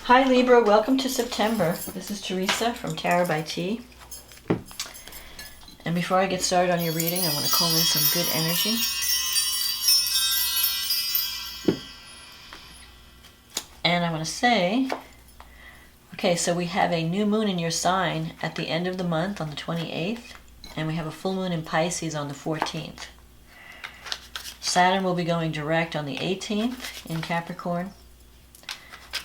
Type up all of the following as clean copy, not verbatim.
Hi Libra, welcome to September. This is Teresa from Tarot by T. And before I get started on your reading, I want to call in some good energy. And I want to say, okay, so we have a new moon in your sign at the end of the month on the 28th, and we have a full moon in Pisces on the 14th. Saturn will be going direct on the 18th in Capricorn.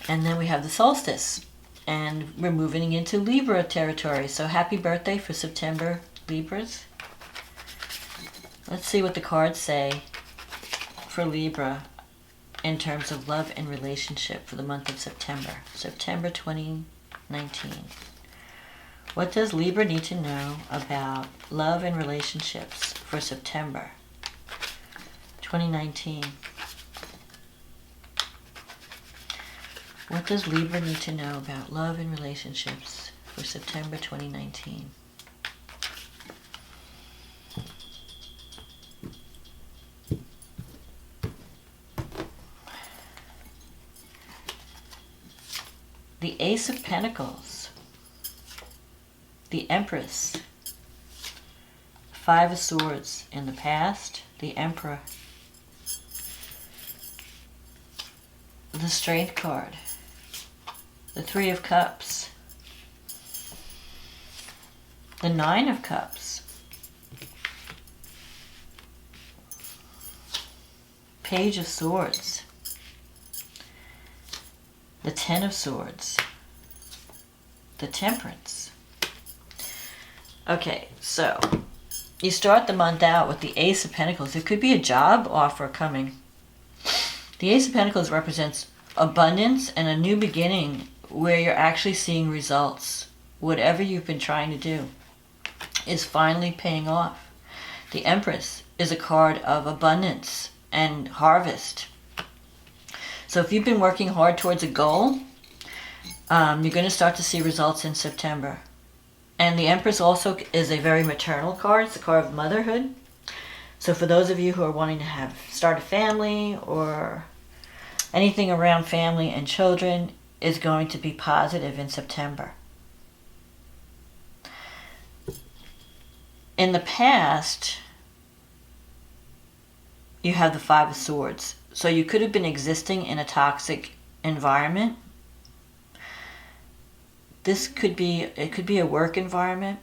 And then we have the solstice, and we're moving into Libra territory. So happy birthday for September, Libras. Let's see what the cards say for Libra in terms of love and relationship for the month of September. September 2019. What does Libra need to know about love and relationships for September 2019? What does Libra need to know about love and relationships for September 2019? The Ace of Pentacles, the Empress, Five of Swords in the past, the Emperor, the Strength card, the Three of Cups, the Nine of Cups, Page of Swords, the Ten of Swords, the Temperance. Okay, so you start the month out with the Ace of Pentacles. There could be a job offer coming. The Ace of Pentacles represents abundance and a new beginning where you're actually seeing results. Whatever you've been trying to do is finally paying off. The Empress is a card of abundance and harvest. So if you've been working hard towards a goal, you're going to start to see results in September. And the Empress also is a very maternal card. It's a card of motherhood. So for those of you who are wanting to start a family or anything around family and children, is going to be positive in September. In the past, you have the Five of Swords. So you could have been existing in a toxic environment. It could be a work environment.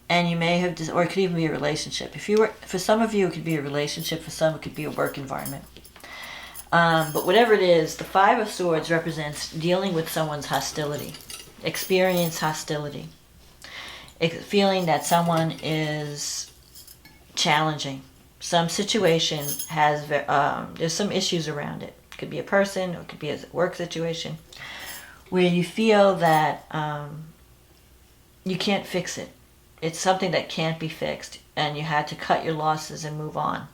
And you may have, or it could even be a relationship. For some of you, it could be a relationship. For some, it could be a work environment. But whatever it is, the Five of Swords represents dealing with someone's hostility, experience hostility, feeling that someone is challenging. Some situation has, there's some issues around it. It could be a person, or it could be a work situation, where you feel that you can't fix it. It's something that can't be fixed, and you had to cut your losses and move on.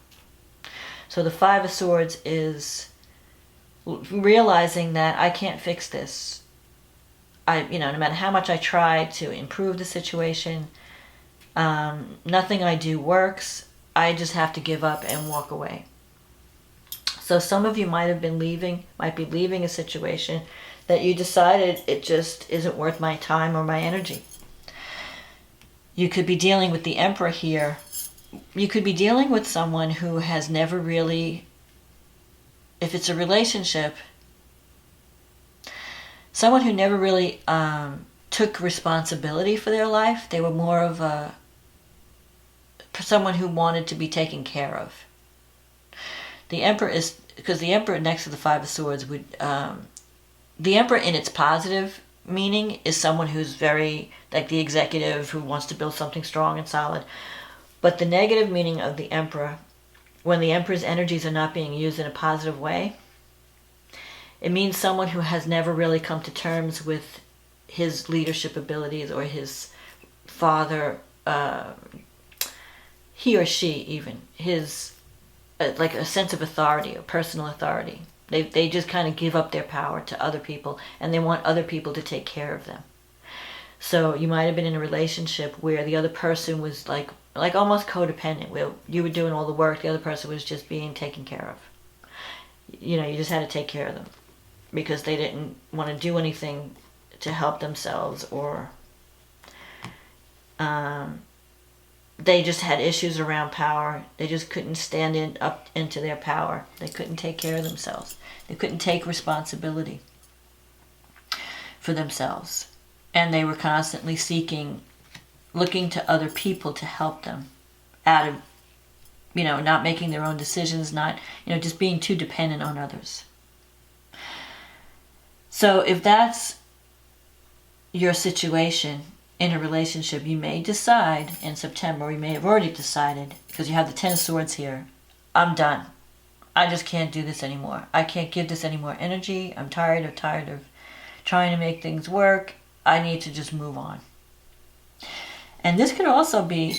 So the Five of Swords is realizing that I can't fix this. No matter how much I try to improve the situation, nothing I do works. I just have to give up and walk away. So some of you might be leaving a situation that you decided it just isn't worth my time or my energy. You could be dealing with the Emperor here. You could be dealing with someone who has never really, if it's a relationship, someone who never really took responsibility for their life. They were more of someone who wanted to be taken care of. The Emperor is, because the Emperor next to the Five of Swords would, the Emperor in its positive meaning is someone who's very, like the executive who wants to build something strong and solid. But the negative meaning of the Emperor, when the Emperor's energies are not being used in a positive way, it means someone who has never really come to terms with his leadership abilities or his father, he or she even, his, like a sense of authority or personal authority. They just kind of give up their power to other people, and they want other people to take care of them. So you might have been in a relationship where the other person was like almost codependent, where you were doing all the work, the other person was just being taken care of. You just had to take care of them. because they didn't want to do anything to help themselves, or they just had issues around power. They just couldn't stand up into their power. They couldn't take care of themselves. They couldn't take responsibility for themselves. And they were constantly looking to other people to help them out of, not making their own decisions, not, just being too dependent on others. So if that's your situation in a relationship, you may decide in September, or you may have already decided, because you have the Ten of Swords here, I'm done. I just can't do this anymore. I can't give this any more energy. I'm tired of trying to make things work. I need to just move on. And this could also be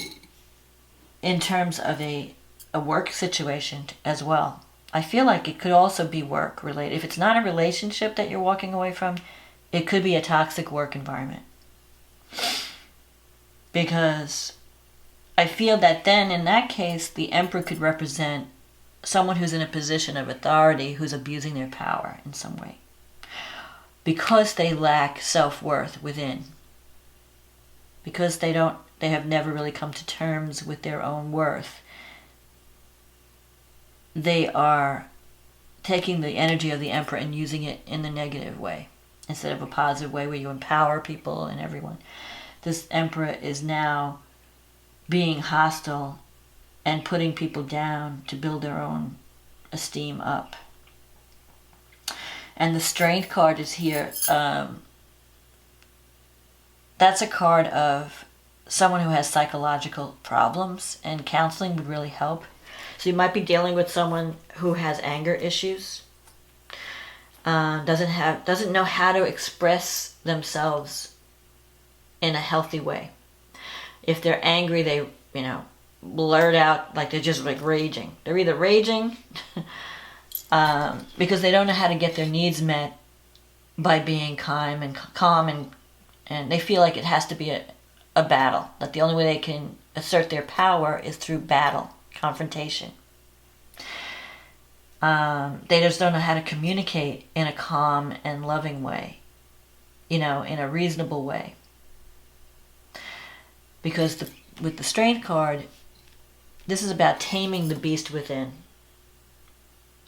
in terms of a work situation as well. I feel like it could also be work related. If it's not a relationship that you're walking away from, it could be a toxic work environment. Because I feel that then in that case, the Emperor could represent someone who's in a position of authority, who's abusing their power in some way, because they lack self-worth within, because they have never really come to terms with their own worth. They are taking the energy of the Emperor and using it in the negative way instead of a positive way where you empower people and everyone. This Emperor is now being hostile and putting people down to build their own esteem up. And the Strength card is here. That's a card of someone who has psychological problems, and counseling would really help. So you might be dealing with someone who has anger issues, doesn't know how to express themselves in a healthy way. If they're angry, they blurt out like they're just like raging. They're either raging because they don't know how to get their needs met by being calm and they feel like it has to be a battle. That the only way they can assert their power is through battle, confrontation. They just don't know how to communicate in a calm and loving way, in a reasonable way. Because with the Strength card, this is about taming the beast within,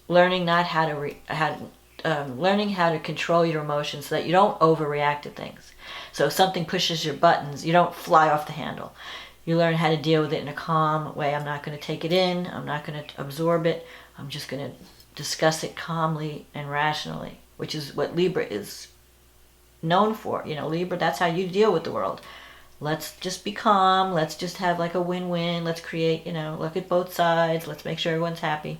learning learning how to control your emotions so that you don't overreact to things. So if something pushes your buttons, you don't fly off the handle. You learn how to deal with it in a calm way. I'm not going to take it in. I'm not going to absorb it. I'm just going to discuss it calmly and rationally, which is what Libra is known for. Libra, that's how you deal with the world. Let's just be calm. Let's just have like a win-win. Let's create, look at both sides. Let's make sure everyone's happy.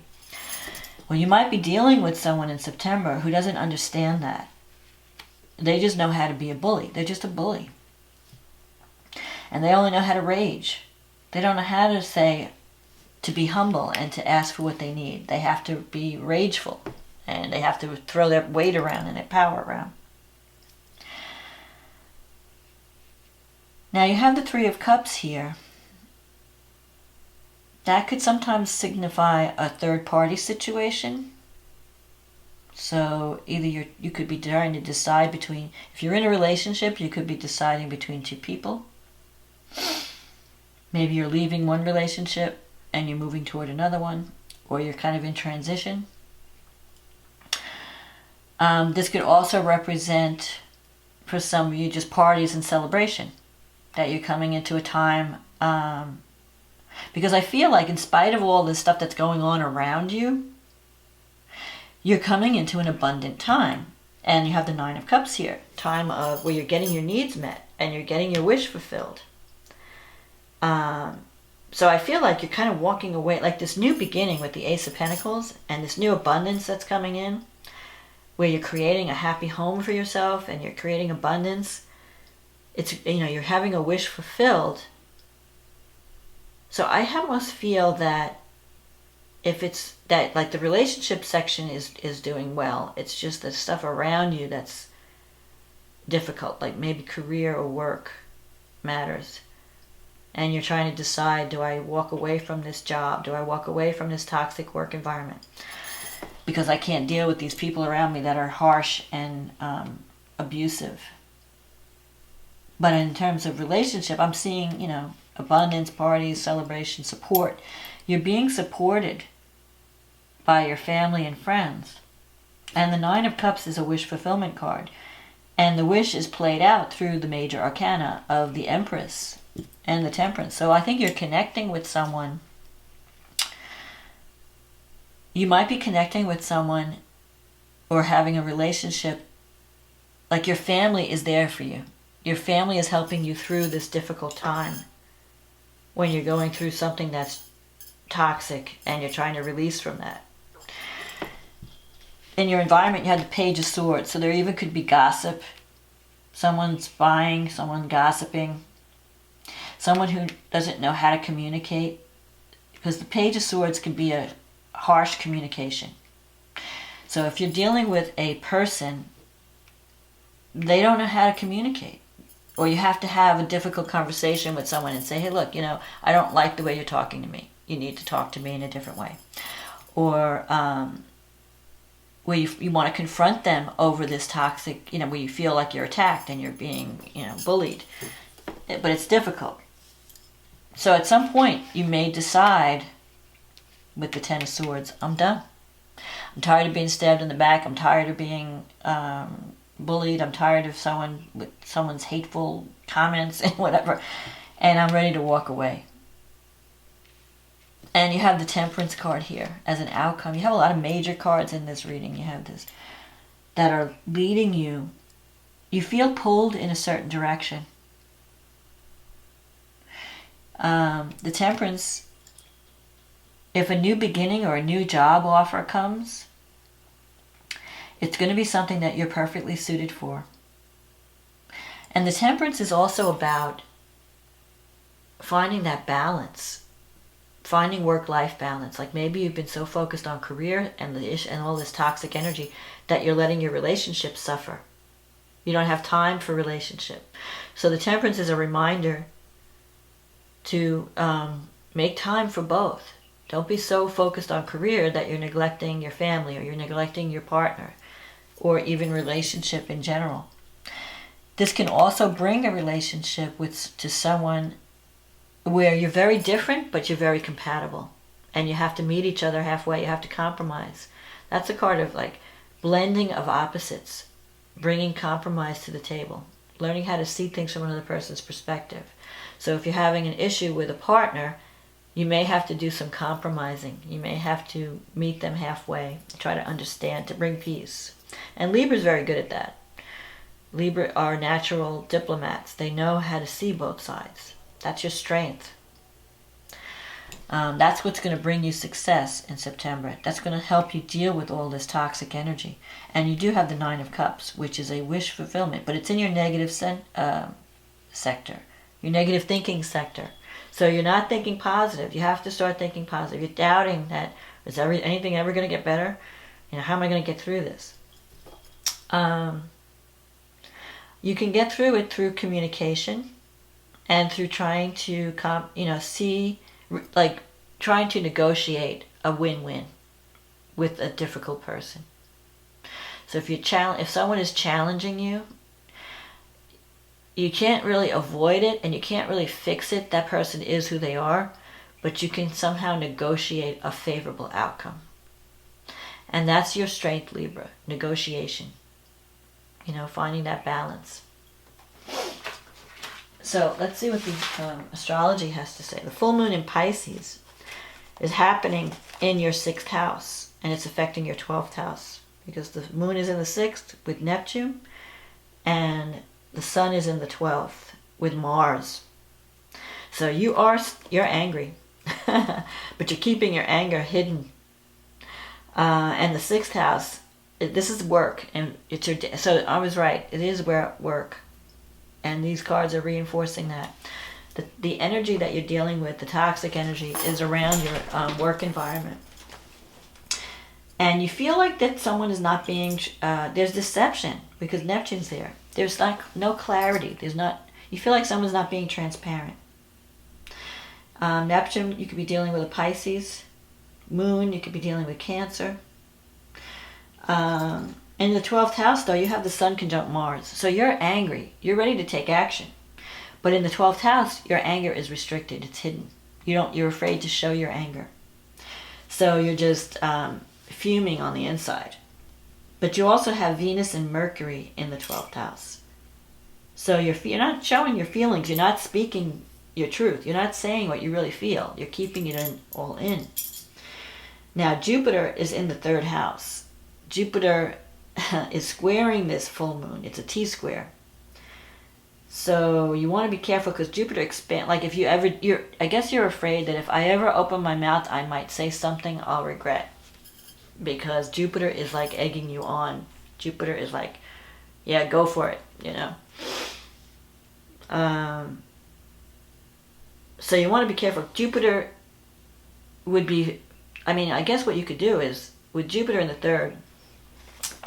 Well, you might be dealing with someone in September who doesn't understand that. They just know how to be a bully. They're just a bully. And they only know how to rage. They don't know how to be humble and to ask for what they need. They have to be rageful. And they have to throw their weight around and their power around. Now you have the Three of Cups here. That could sometimes signify a third-party situation. So either you could be trying to decide between, if you're in a relationship, you could be deciding between two people. Maybe you're leaving one relationship and you're moving toward another one, or you're kind of in transition. This could also represent, for some of you, just parties and celebration. That you're coming into a time, because I feel like in spite of all this stuff that's going on around you, you're coming into an abundant time. And you have the Nine of Cups here, time of where you're getting your needs met and you're getting your wish fulfilled. So I feel like you're kind of walking away, like this new beginning with the Ace of Pentacles and this new abundance that's coming in, where you're creating a happy home for yourself and you're creating abundance. It's, you're having a wish fulfilled. So I almost feel that if it's that, like the relationship section is doing well, it's just the stuff around you that's difficult, like maybe career or work matters. And you're trying to decide, do I walk away from this job? Do I walk away from this toxic work environment? because I can't deal with these people around me that are harsh and abusive. But in terms of relationship, I'm seeing, abundance, parties, celebration, support. You're being supported by your family and friends. And the Nine of Cups is a wish fulfillment card. And the wish is played out through the major arcana of the Empress and the Temperance. So I think you're connecting with someone. You might be connecting with someone or having a relationship, like your family is there for you. Your family is helping you through this difficult time when you're going through something that's toxic and you're trying to release from that. In your environment, you had the Page of Swords, so there even could be gossip. Someone spying, someone gossiping, someone who doesn't know how to communicate. Because the Page of Swords can be a harsh communication. So if you're dealing with a person, they don't know how to communicate. Or you have to have a difficult conversation with someone and say, hey, look, I don't like the way you're talking to me. You need to talk to me in a different way. Or where you want to confront them over this toxic, where you feel like you're attacked and you're being, bullied. But it's difficult. So at some point, you may decide with the Ten of Swords, I'm done. I'm tired of being stabbed in the back. I'm tired of being bullied. I'm tired of someone's hateful comments and whatever. And I'm ready to walk away. And you have the Temperance card here as an outcome. You have a lot of major cards in this reading. You have this that are leading you. You feel pulled in a certain direction. The Temperance, if a new beginning or a new job offer comes, it's going to be something that you're perfectly suited for. And the Temperance is also about finding that balance. Finding work-life balance. Like maybe you've been so focused on career and all this toxic energy that you're letting your relationship suffer. You don't have time for relationship. So the Temperance is a reminder to make time for both. Don't be so focused on career that you're neglecting your family or you're neglecting your partner or even relationship in general. This can also bring a relationship to someone where you're very different, but you're very compatible. And you have to meet each other halfway. You have to compromise. That's a card of like blending of opposites, bringing compromise to the table, learning how to see things from another person's perspective. So if you're having an issue with a partner, you may have to do some compromising. You may have to meet them halfway, try to understand, to bring peace. And Libra's very good at that. Libra are natural diplomats. They know how to see both sides. That's your strength. That's what's going to bring you success in September. That's going to help you deal with all this toxic energy. And you do have the Nine of Cups, which is a wish fulfillment, but it's in your negative sector, your negative thinking sector. So you're not thinking positive. You have to start thinking positive. You're doubting that, is anything ever going to get better? How am I going to get through this? You can get through it through communication and through trying to trying to negotiate a win-win with a difficult person. So if someone is challenging you, you can't really avoid it and you can't really fix it. That person is who they are, but you can somehow negotiate a favorable outcome. And that's your strength, Libra, negotiation. Finding that balance. So let's see what the astrology has to say. The full moon in Pisces is happening in your 6th house, and it's affecting your 12th house because the moon is in the 6th with Neptune, and the sun is in the 12th with Mars. So you're angry, but you're keeping your anger hidden. And the 6th house, this is work, and so I was right. It is work. And these cards are reinforcing that. The energy that you're dealing with, the toxic energy, is around your work environment. And you feel like that someone is not being, there's deception because Neptune's there. There's no clarity. You feel like someone's not being transparent. Neptune, you could be dealing with a Pisces. Moon, you could be dealing with Cancer. In the 12th house, though, you have the Sun conjunct Mars. So you're angry. You're ready to take action. But in the 12th house, your anger is restricted. It's hidden. You're afraid to show your anger. So you're just fuming on the inside. But you also have Venus and Mercury in the 12th house. So you're not showing your feelings. You're not speaking your truth. You're not saying what you really feel. You're keeping it all in. Now, Jupiter is in the 3rd house. Jupiter is squaring this full moon. It's a T-square. So you want to be careful because Jupiter expands. Like I guess you're afraid that if I ever open my mouth, I might say something I'll regret. Because Jupiter is like egging you on. Jupiter is like, yeah, go for it, So you want to be careful. Jupiter would be, I guess what you could do is, with Jupiter in the 3rd,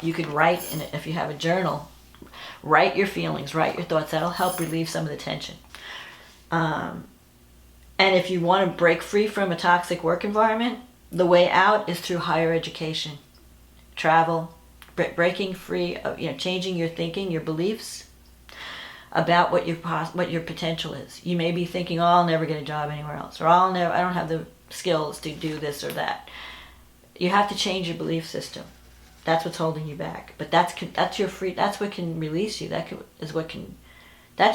you could write in it, if you have a journal, write your feelings, write your thoughts. That'll help relieve some of the tension. And if you want to break free from a toxic work environment, the way out is through higher education, travel, breaking free of, changing your thinking, your beliefs about what your potential is. You may be thinking, oh, I'll never get a job anywhere else, or I don't have the skills to do this or that. You have to change your belief system. That's what's holding you back. But that's your free. That's what can release you. That's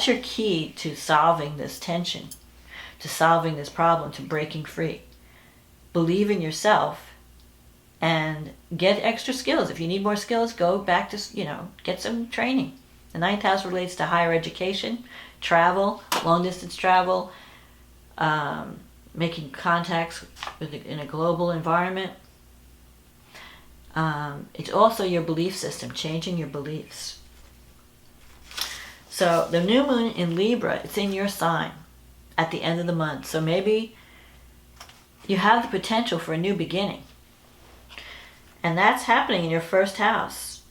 your key to solving this tension, to solving this problem, to breaking free. Believe in yourself and get extra skills. If you need more skills, go back to, get some training. The 9th house relates to higher education, travel, long distance travel, making contacts in a global environment. It's also your belief system, changing your beliefs. So the new moon in Libra, it's in your sign at the end of the month. So maybe you have the potential for a new beginning. And that's happening in your 1st house.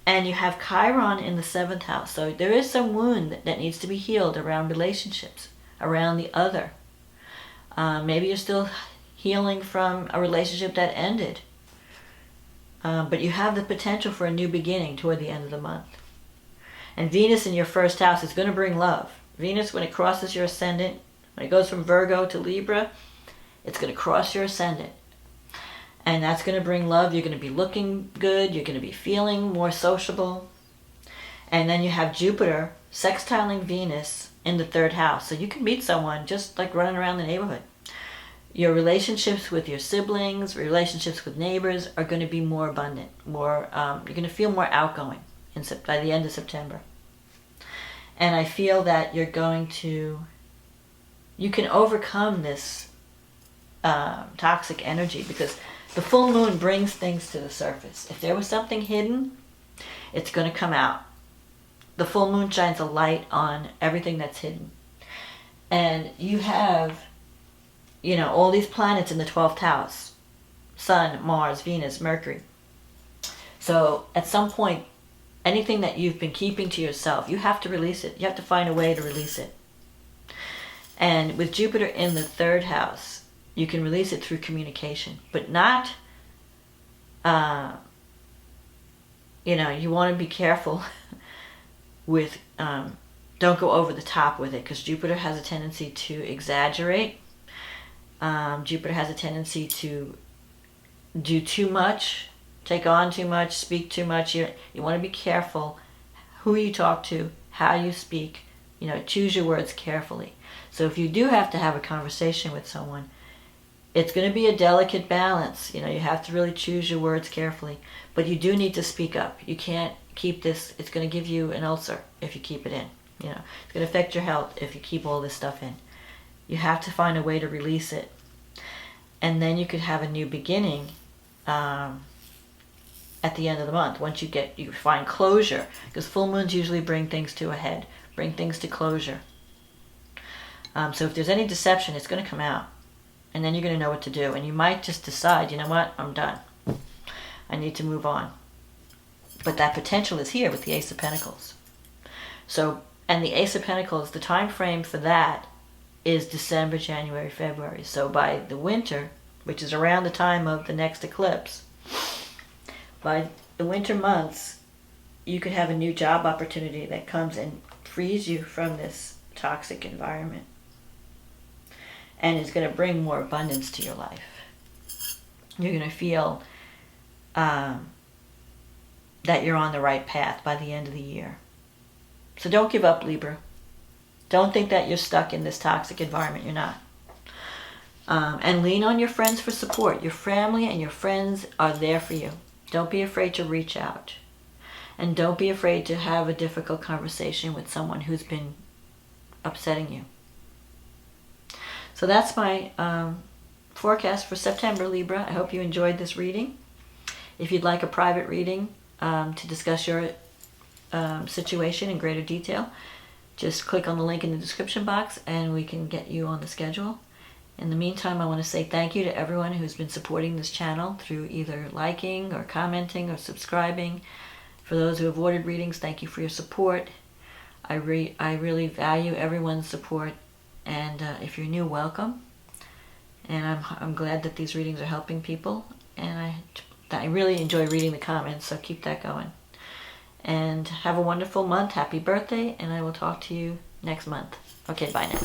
And you have Chiron in the 7th house. So there is some wound that needs to be healed around relationships, around the other. Maybe you're still healing from a relationship that ended. But you have the potential for a new beginning toward the end of the month. And Venus in your 1st house is going to bring love. Venus, when it crosses your ascendant, when it goes from Virgo to Libra, it's going to cross your ascendant. And that's going to bring love. You're going to be looking good. You're going to be feeling more sociable. And then you have Jupiter sextiling Venus in the 3rd house. So you can meet someone just like running around the neighborhood. Your relationships with your siblings, relationships with neighbors are going to be more abundant. You're going to feel more outgoing by the end of September. And I feel that you can overcome this toxic energy because the full moon brings things to the surface. If there was something hidden, it's going to come out. The full moon shines a light on everything that's hidden. And you have, all these planets in the 12th house. Sun, Mars, Venus, Mercury. So at some point, anything that you've been keeping to yourself, you have to release it. You have to find a way to release it. And with Jupiter in the 3rd house, you can release it through communication, but not, you want to be careful with, don't go over the top with it, because Jupiter has a tendency to exaggerate. Jupiter has a tendency to do too much, take on too much, speak too much. You want to be careful who you talk to, how you speak, choose your words carefully. So if you do have to have a conversation with someone, it's going to be a delicate balance. You have to really choose your words carefully. But you do need to speak up. You can't keep this. It's going to give you an ulcer if you keep it in. It's going to affect your health if you keep all this stuff in. You have to find a way to release it. And then you could have a new beginning at the end of the month. Once you find closure. Because full moons usually bring things to a head. Bring things to closure. So if there's any deception, it's going to come out. And then you're going to know what to do. And you might just decide, you know what, I'm done. I need to move on. But that potential is here with the Ace of Pentacles. So, and the Ace of Pentacles, the time frame for that is December, January, February. So by the winter, which is around the time of the next eclipse, by the winter months, you could have a new job opportunity that comes and frees you from this toxic environment and is going to bring more abundance to your life. You're going to feel that you're on the right path by the end of the year. So don't give up, Libra. Don't think that you're stuck in this toxic environment. You're not. And lean on your friends for support. Your family and your friends are there for you. Don't be afraid to reach out. And don't be afraid to have a difficult conversation with someone who's been upsetting you. So that's my forecast for September, Libra. I hope you enjoyed this reading. If you'd like a private reading to discuss your situation in greater detail, just click on the link in the description box and we can get you on the schedule. In the meantime, I want to say thank you to everyone who's been supporting this channel through either liking or commenting or subscribing. For those who have ordered readings, thank you for your support. I really value everyone's support, and if you're new, welcome. And I'm glad that these readings are helping people, and I really enjoy reading the comments, so keep that going. And have a wonderful month. Happy birthday, and I will talk to you next month. Okay, bye now.